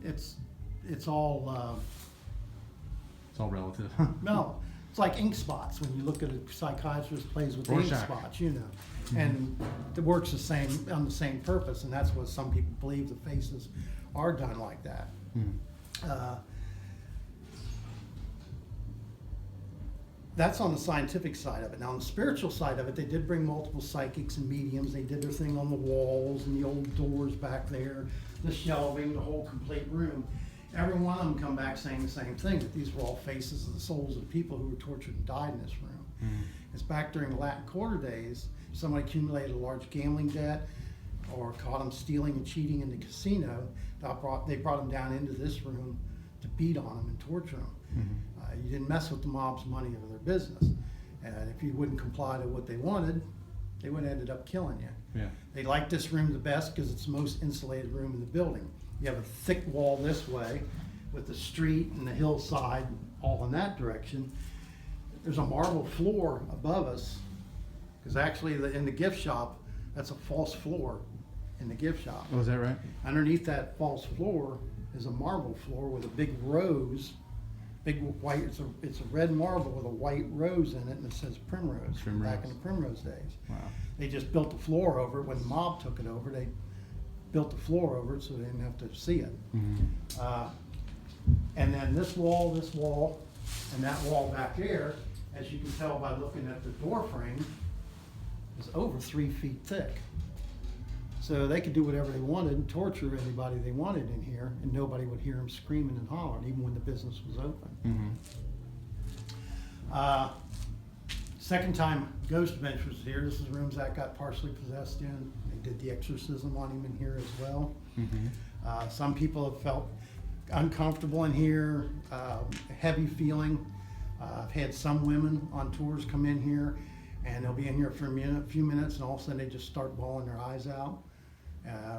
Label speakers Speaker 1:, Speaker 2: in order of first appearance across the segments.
Speaker 1: it's all,
Speaker 2: It's all relative.
Speaker 1: no, it's like ink spots. When you look at a psychiatrist plays with ink
Speaker 2: Rorschach.
Speaker 1: spots, you know. And it works the same, on the same purpose, and that's what some people believe the faces are done like that. That's on the scientific side of it. Now, on the spiritual side of it, they did bring multiple psychics and mediums. They did their thing on the walls and the old doors back there, the shelving, the whole complete room. Every one of them come back saying the same thing, that these were all faces of the souls of people who were tortured and died in this room. It's back during the Latin Quarter days, somebody accumulated a large gambling debt or caught them stealing and cheating in the casino. They brought them down into this room to beat on them and torture them. You didn't mess with the mob's money or their business. And if you wouldn't comply to what they wanted, they would have ended up killing you.
Speaker 2: Yeah.
Speaker 1: They liked this room the best because it's the most insulated room in the building. You have a thick wall this way with the street and the hillside all in that direction. There's a marble floor above us, because actually in the gift shop, that's a false floor in the gift shop.
Speaker 2: Oh, is that right?
Speaker 1: Underneath that false floor is a marble floor with a big rose, big white, it's a red marble with a white rose in it, and it says Primrose, from back in the Primrose days.
Speaker 2: Wow.
Speaker 1: They just built the floor over it. When the mob took it over, they built the floor over it so they didn't have to see it. And then this wall, and that wall back there, as you can tell by looking at the door frame, is over 3 feet thick. So they could do whatever they wanted and torture anybody they wanted in here, and nobody would hear them screaming and hollering, even when the business was open. Second time Ghost Adventure was here. This is rooms Zach got partially possessed in. They did the exorcism on him in here as well. Some people have felt uncomfortable in here, heavy feeling. I've had some women on tours come in here, and they'll be in here for a few minutes, and all of a sudden they just start bawling their eyes out.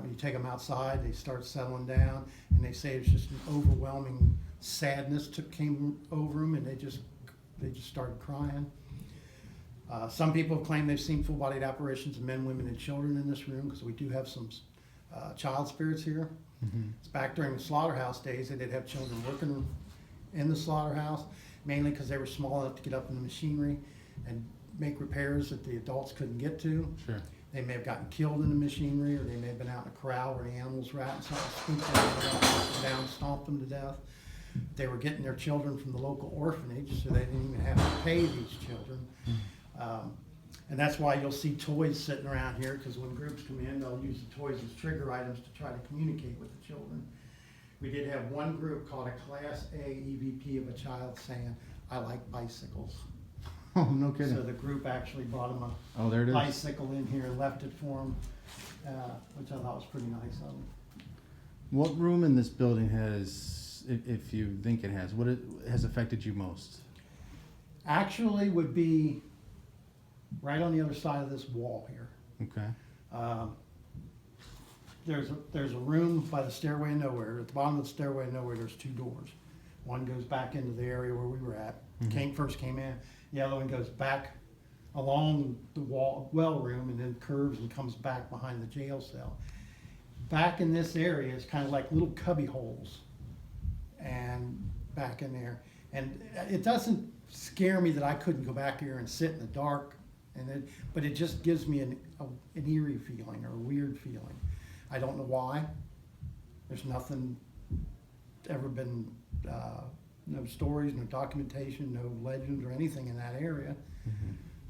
Speaker 1: You take them outside, they start settling down, and they say it's just an overwhelming sadness came over them, and they just started crying. Some people have claimed they've seen full-bodied apparitions of men, women, and children in this room, because we do have some child spirits here. It's back during the slaughterhouse days. They did have children working in the slaughterhouse, mainly because they were small enough to get up in the machinery and make repairs that the adults couldn't get to.
Speaker 2: Sure.
Speaker 1: They may have gotten killed in the machinery, or they may have been out in a corral where the animals were at and something spooked them down, stomped them to death. They were getting their children from the local orphanage, so they didn't even have to pay these children. And that's why you'll see toys sitting around here, because when groups come in, they'll use the toys as trigger items to try to communicate with the children. We did have one group called a Class A EVP of a child saying, "I like bicycles."
Speaker 2: Oh, no kidding.
Speaker 1: So the group actually brought him
Speaker 2: There it
Speaker 1: a
Speaker 2: is.
Speaker 1: bicycle in here and left it for him, which I thought was pretty nice of him.
Speaker 2: What room in this building has, if you think it has, what has affected you most?
Speaker 1: Actually would be right on the other side of this wall here.
Speaker 2: Okay.
Speaker 1: There's a room by the Stairway of Nowhere. At the bottom of the Stairway of Nowhere, there's two doors. One goes back into the area where we were at. First came in. The other one goes back along the well room, and then curves and comes back behind the jail cell. Back in this area is kind of like little cubby holes, and back in there. And it doesn't scare me that I couldn't go back here and sit in the dark, but it just gives me an eerie feeling or a weird feeling. I don't know why. There's nothing ever been, no stories, no documentation, no legends or anything in that area.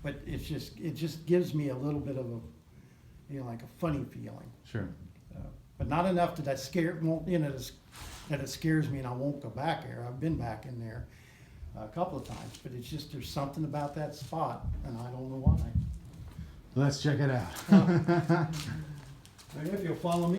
Speaker 1: But it just gives me a little bit of a, like a funny feeling.
Speaker 2: Sure.
Speaker 1: But not enough that that it scares me and I won't go back there. I've been back in there a couple of times, but it's just, there's something about that spot and I don't know why.
Speaker 2: Let's check it out.
Speaker 1: If you'll follow me.